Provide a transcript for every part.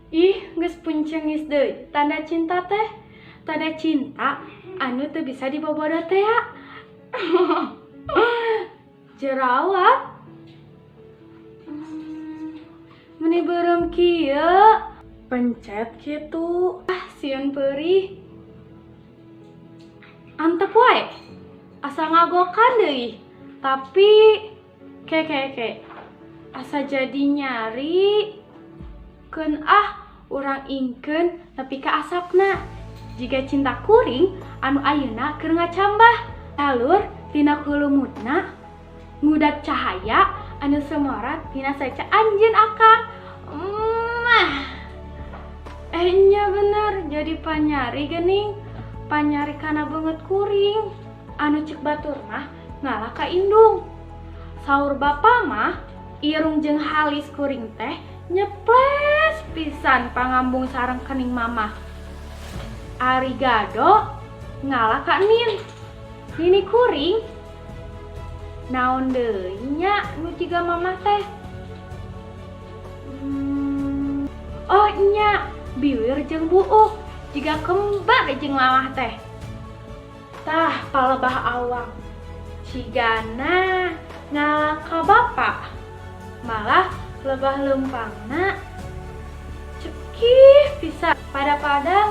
Ih, geus puncengis deui. Tanda cinta teh. Tanda cinta anu teu bisa dibobodo teh ya. Jerawat. Meni beureum kieu. Pencet kitu. Sieun peurih. Antep wae. Asa ngagokan deui. Tapi ke. Asa jadi nyari. Keun urang ingkeun nepi ka asapna. Jika cinta kuring anu ayeuna keur ngacambah. Alur tina kulumutna ngudak cahaya anu semorat tina saca anjeun akang. Nya bener jadi panyari geuning. Panyari kana beungeut kuring. Anu cek batur mah ngalah ka indung. Saur bapa mah irung jeung halis kuring teh nyeples pisan pangambung sareng kening mamah. Ari gado ngalah ka nin. Nini kuring naon deui nya nu jiga mamah teh? Oh nya biwir jeung buuk jiga kembar jeung mamah teh. Tah palebah awang cigana ngalah ka bapa malah lebah lempangna cekih bisa pada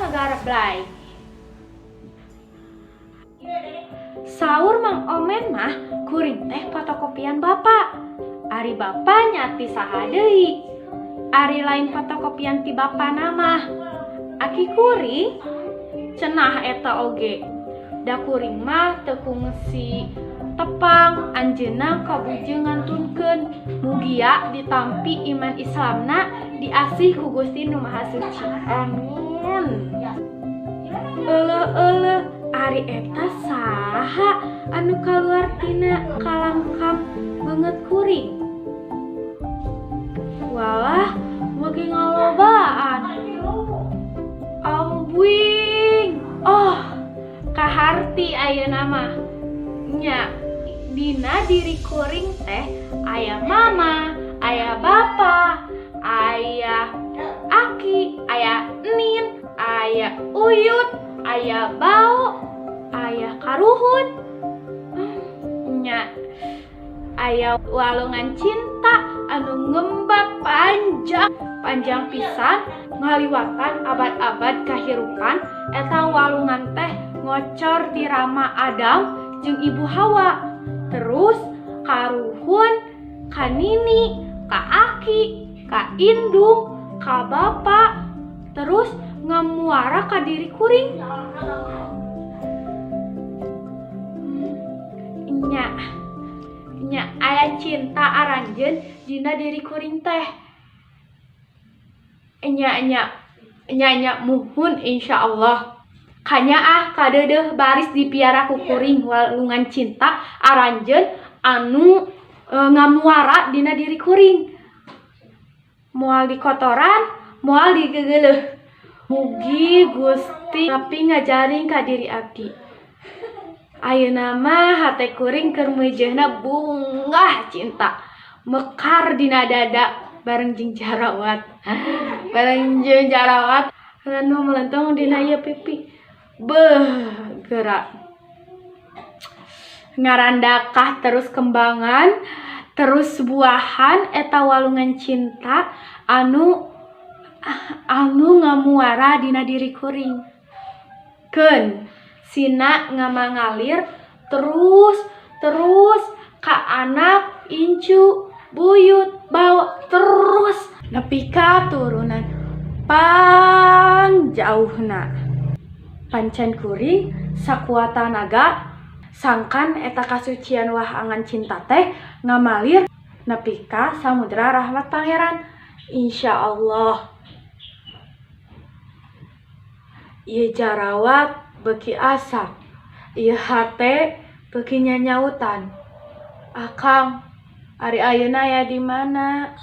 ngegarap blay. Saur Mang Omen mah kuring teh fotokopian bapa. Ari bapa nyati saha deui. Ari lain fotokopian ti bapa nama. Aki kuring cenah eta oge. Da kuring mah teu kungsi tepang anjeunna kabujeng ngantunkeun mugia ditampi iman Islamna diasih ku Gusti Nu Maha Suci. Amin. Euleuh ari eta saha anu kaluar tina kalangkap beungeut kuring? Walah, beuki ngalobaan. Ambuing. Oh, kaharti ayeuna mah. Nya dina diri kuring teh aya mama, aya bapa, aya aki, aya nin, aya uyut, aya bau, aya karuhun. Nya aya walungan cinta anu ngembak panjang pisan ngaliwatan abad-abad kahirupan. Eta walungan teh ngocor di Rama Adam jeung Ibu Hawa. Terus karuhun, ka nini, ka aki, ka indung, ka bapa, terus ngamuara ka diri kuring. Nya aya cinta aranjeun dina diri kuring teh. Nya muhun insyaallah. Kanya kadeudeuh baris dipiara ku kuring walungan cinta aranjeun anu ngamuara dina diri kuring. Moal di kotoran, moal digegeuleuh. Mugi Gusti tapi ngajaring ka diri abdi. Ayeuna mah hate kuring keur meujeuhna bungah cinta mekar dina dada bareng jeung jarawat. Bareng jeung jarawat anu melentong dina ieu pipi. Gerak ngarandakah terus kembangan terus buahan eta walungan cinta anu ngamuara dina diri kuring. Keun sina ngamangalir terus ka anak incu buyut bau terus nepi ka turunan pangjauhna. Pancen kuring sakuat tanaga sangkan eta kasucian wahangan cinta teh ngamalir nepi ka samudra rahmat pangeran. Insyaallah. Ieu jarawat beuki asap, ieu hate beuki nyanyautan. Akang, ari ayeuna aya di mana?